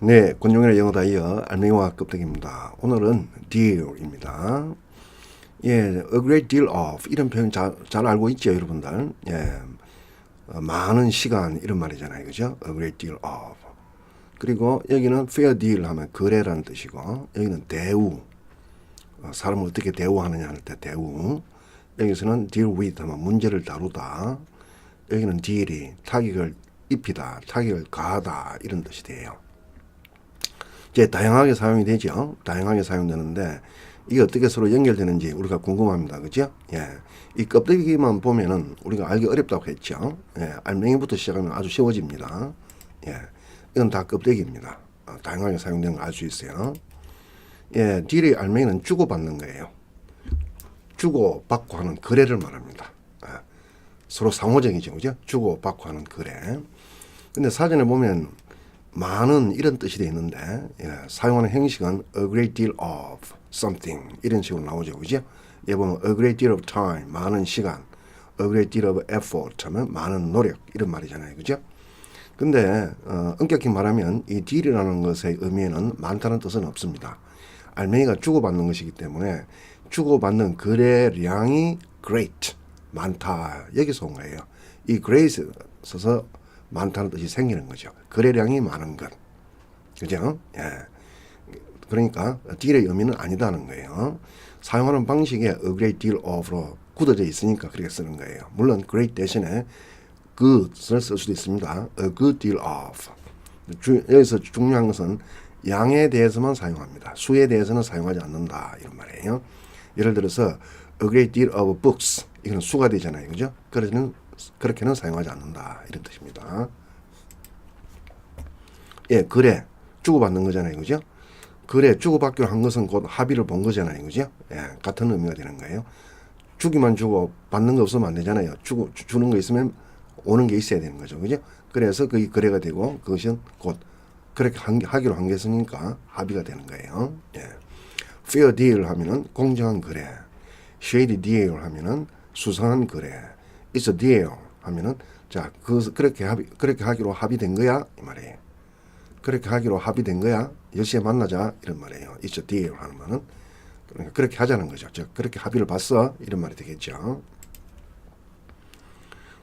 네, 권종현의 영어 다이어 알맹이와 껍데기입니다. 오늘은 deal입니다. 예, a great deal of 이런 표현 잘 알고 있죠, 여러분들. 예, 많은 시간 이런 말이잖아요, 그죠? a great deal of. 그리고 여기는 fair deal 하면 거래라는 뜻이고, 여기는 대우, 사람을 어떻게 대우하느냐 할 때 대우. 여기서는 deal with 하면 문제를 다루다. 여기는 deal이 타격을 입히다, 타격을 가하다 이런 뜻이 돼요. 이제 다양하게 사용이 되죠. 다양하게 사용되는데 이게 어떻게 서로 연결되는지 우리가 궁금합니다. 그죠? 예. 이 껍데기만 보면은 우리가 알기 어렵다고 했죠. 예. 알맹이부터 시작하면 아주 쉬워집니다. 예. 이건 다 껍데기입니다. 다양하게 사용되는 걸 알 수 있어요. 예. 딜의 알맹이는 주고받는 거예요. 주고받고 하는 거래를 말합니다. 예. 서로 상호적이죠. 그죠? 주고받고 하는 거래. 근데 사전에 보면 많은 이런 뜻이 되어 있는데 사용하는 형식은 a great deal of something 이런 식으로 나오죠. 그죠? 예 보면 a great deal of time 많은 시간, a great deal of effort 하면 많은 노력 이런 말이잖아요. 그죠? 근데 엄격히 말하면 이 deal이라는 것의 의미에는 많다는 뜻은 없습니다. 알맹이가 주고받는 것이기 때문에 주고받는 거래량이 great 많다 여기서 온 거예요. 이 great 써서 많다는 뜻이 생기는 거죠. 거래량이 많은 것. 그죠? 예. 그러니까 deal의 의미는 아니다는 거예요. 사용하는 방식에 a great deal of로 굳어져 있으니까 그렇게 쓰는 거예요. 물론 great 대신에 good을 쓸 수도 있습니다. a good deal of. 여기서 중요한 것은 양에 대해서만 사용합니다. 수에 대해서는 사용하지 않는다 이런 말이에요. 예를 들어서 a great deal of books 이건 수가 되잖아요. 그죠? 그렇게는 사용하지 않는다 이런 뜻입니다. 예, 거래 주고받는 거잖아요. 그죠? 거래 주고받기로 한 것은 곧 합의를 본 거잖아요. 그죠? 예, 같은 의미가 되는 거예요. 주기만 주고 받는 거 없으면 안 되잖아요. 주는 거 있으면 오는 게 있어야 되는 거죠. 그죠? 그래서 그게 거래가 되고 그것은 곧 그렇게 하기로 한 게 있으니까 합의가 되는 거예요. 예. fair deal 하면은 공정한 거래. shady deal 하면은 수상한 거래. It's a deal 하면은 자, 그렇게 하기로 합의된 거야 이 말이에요. 그렇게 하기로 합의된 거야. 10시에 만나자 이런 말이에요. It's a deal 하는 말은 그러니까 그렇게 하자는 거죠. 즉 그렇게 합의를 봤어 이런 말이 되겠죠.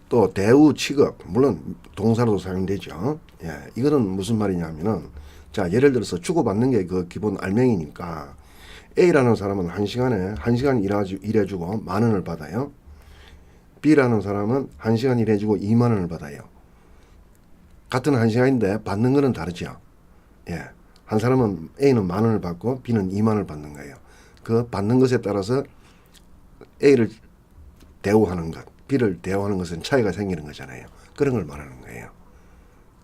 또 대우 취급 물론 동사로도 사용되죠. 예, 이거는 무슨 말이냐면은 자 예를 들어서 주고받는 게 그 기본 알맹이니까 A라는 사람은 1시간 일해주고 10,000원을 받아요. B라는 사람은 1시간 일해주고 20,000원을 받아요. 같은 1시간인데 받는 거는 다르죠. 예. 한 사람은 A는 10,000원을 받고 B는 20,000원을 받는 거예요. 그 받는 것에 따라서 A를 대우하는 것, B를 대우하는 것은 차이가 생기는 거잖아요. 그런 걸 말하는 거예요.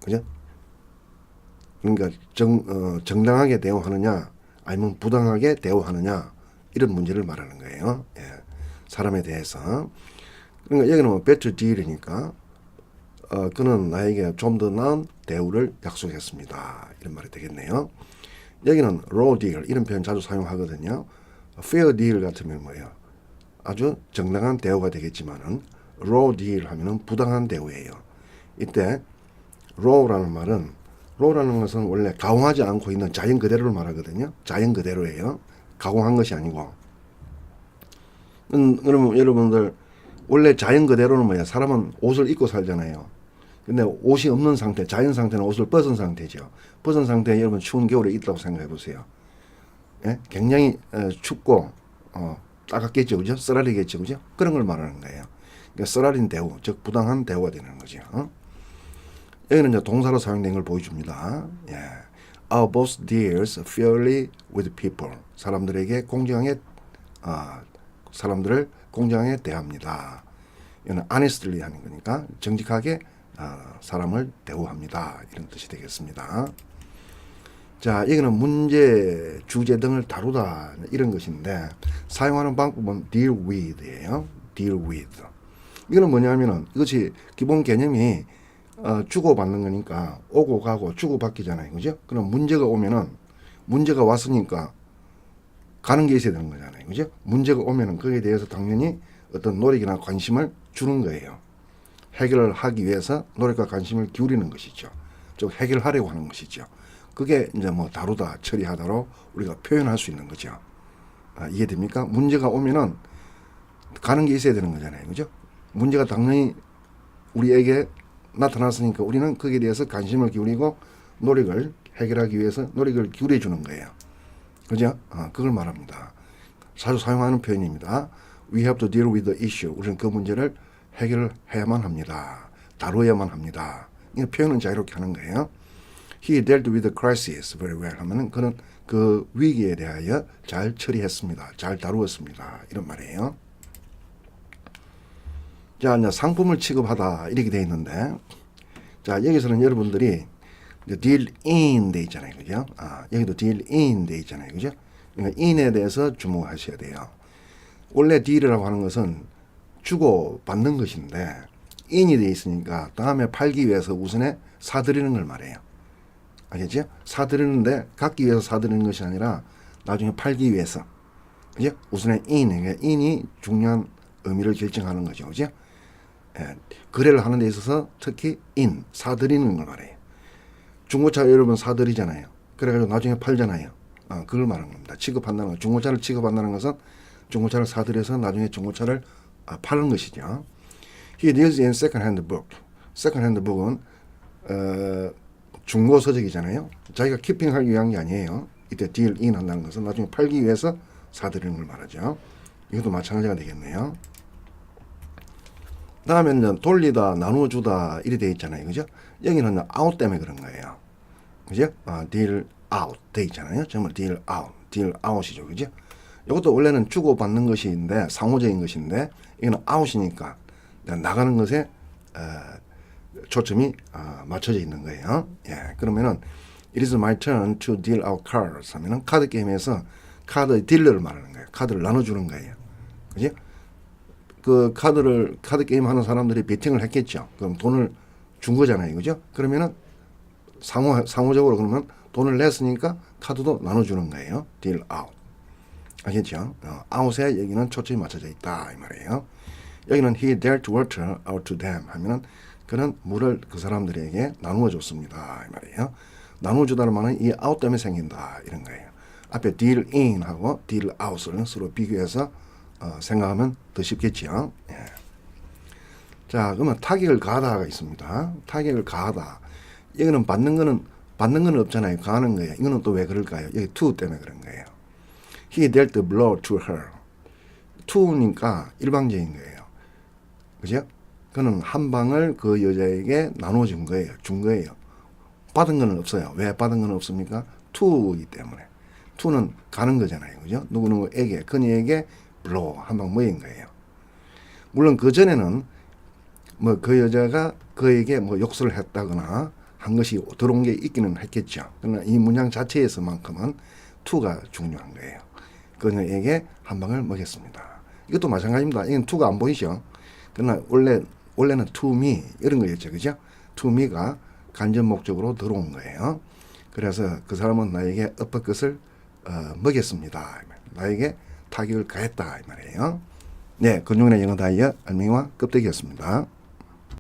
그죠? 그러니까 정당하게 대우하느냐 아니면 부당하게 대우하느냐 이런 문제를 말하는 거예요. 예. 사람에 대해서. 그러니까 여기는 뭐 better deal이니까 그는 나에게 좀 더 나은 대우를 약속했습니다. 이런 말이 되겠네요. 여기는 raw deal 이런 표현 자주 사용하거든요. fair deal 같으면 뭐예요? 아주 정당한 대우가 되겠지만은 raw deal 하면은 부당한 대우예요. 이때 raw라는 것은 원래 가공하지 않고 있는 자연 그대로를 말하거든요. 자연 그대로예요. 가공한 것이 아니고. 그러면 여러분들 원래 자연 그대로는 뭐야? 사람은 옷을 입고 살잖아요. 근데 옷이 없는 상태, 자연 상태는 옷을 벗은 상태죠. 벗은 상태에 여러분 추운 겨울에 있다고 생각해 보세요. 예? 굉장히 춥고 따갑겠죠, 그죠? 쓰라리겠죠, 그죠? 그런 걸 말하는 거예요. 그러니까 쓰라린 대우, 즉 부당한 대우가 되는 거죠. 여기는 이제 동사로 사용된 걸 보여줍니다. 예. Our boss deals fairly with people. 사람들을 공정하게 대합니다. 이거는 honestly 하는 거니까 정직하게 사람을 대우합니다. 이런 뜻이 되겠습니다. 자, 여기는 문제, 주제 등을 다루다 이런 것인데 사용하는 방법은 deal with예요. deal with. 이거는 뭐냐면은 이것이 기본 개념이 주고받는 거니까 오고 가고 주고받기잖아요. 그죠? 그럼 문제가 오면은 문제가 왔으니까 가는 게 있어야 되는 거잖아요. 그죠? 문제가 오면은 거기에 대해서 당연히 어떤 노력이나 관심을 주는 거예요. 해결을 하기 위해서 노력과 관심을 기울이는 것이죠. 즉 해결하려고 하는 것이죠. 그게 이제 뭐 다루다, 처리하다로 우리가 표현할 수 있는 거죠. 이해됩니까? 문제가 오면은 가는 게 있어야 되는 거잖아요. 그죠? 문제가 당연히 우리에게 나타났으니까 우리는 거기에 대해서 관심을 기울이고 노력을 해결하기 위해서 노력을 기울여 주는 거예요. 그죠? 그걸 말합니다. 자주 사용하는 표현입니다. We have to deal with the issue. 우리는 그 문제를 해결해야만 합니다. 다루어야만 합니다. 이 표현은 자유롭게 하는 거예요. He dealt with the crisis very well 하면은 그는 그 위기에 대하여 잘 처리했습니다. 잘 다루었습니다. 이런 말이에요. 자, 이제 상품을 취급하다 이렇게 돼 있는데, 자, 여기서는 여러분들이 deal in 돼 있잖아요. 그죠? 여기도 deal in 돼 있잖아요. 그죠? 그러니까 in에 대해서 주목하셔야 돼요. 원래 deal이라고 하는 것은 주고 받는 것인데 in이 돼 있으니까 다음에 팔기 위해서 우선에 사들이는 걸 말해요. 알겠죠? 사들이는데 갖기 위해서 사들이는 것이 아니라 나중에 팔기 위해서. 그죠? 우선에 in이 중요한 의미를 결정하는 거죠. 그죠? 예, 거래를 하는 데 있어서 특히 사들이는 걸 말해요. 중고차 여러분 사들이잖아요. 그래가지고 나중에 팔잖아요. 그걸 말하는 겁니다. 취급한다는 거. 중고차를 취급한다는 것은 중고차를 사들여서 나중에 중고차를 파는 것이죠. He deals in second-hand book. second-hand book은 중고 서적이잖아요. 자기가 키핑하기 위한 게 아니에요. 이때 deal in 한다는 것은 나중에 팔기 위해서 사들이는 걸 말하죠. 이것도 마찬가지가 되겠네요. 다음에는 돌리다, 나누어주다 이래 돼 있잖아요. 그죠? 여기는 out 때문에 그런 거예요. 그죠? deal out 돼 있잖아요. 정말 deal out이죠. 그죠? 이것도 원래는 주고받는 것인데 상호적인 것인데 이거는 out이니까 나가는 것에 초점이 맞춰져 있는 거예요. 예, 그러면은 it is my turn to deal out cards 하면은 카드 게임에서 카드 딜러를 말하는 거예요. 카드를 나눠주는 거예요. 그죠? 그 카드 게임 하는 사람들이 베팅을 했겠죠. 그럼 돈을 준 거잖아요. 그죠? 그러면은 상호적으로 그러면 돈을 냈으니까 카드도 나눠주는 거예요. deal out. 알겠죠? out에 여기는 초점이 맞춰져 있다. 이 말이에요. 여기는 he dealt water out to them 하면은 그는 물을 그 사람들에게 나누어 줬습니다. 이 말이에요. 나누어 주다는 말은 이 out 때문에 생긴다. 이런 거예요. 앞에 deal in 하고 deal out을 서로 비교해서 생각하면 더 쉽겠죠. 예. 자, 그러면 타격을 가하다가 있습니다. 타격을 가하다. 여기는 받는 거는 없잖아요. 가하는 거예요. 이거는 또 왜 그럴까요? 여기 to 때문에 그런 거예요. He dealt the blow to her. to니까 일방적인 거예요. 그죠? 그는 한 방을 그 여자에게 나눠준 거예요. 준 거예요. 받은 건 없어요. 왜 받은 건 없습니까? to이기 때문에. to는 가는 거잖아요. 그죠? 누구누구에게, 그녀에게 blow 한 방 모인 거예요. 물론 그 전에는 뭐 그 여자가 그에게 뭐 욕설을 했다거나 한 것이 들어온 게 있기는 했겠죠. 그러나 이 문장 자체에서만큼은 to가 중요한 거예요. 그녀에게 한 방을 먹였습니다. 이것도 마찬가지입니다. 이건 to가 안 보이죠. 그러나 원래는 to me 이런 거였죠. 그죠? to me가 간접 목적으로 들어온 거예요. 그래서 그 사람은 나에게 엇박것을 먹였습니다. 나에게 타격을 가했다 이 말이에요. 네, 근육의 영어 다이어 알맹이와 껍데기였습니다.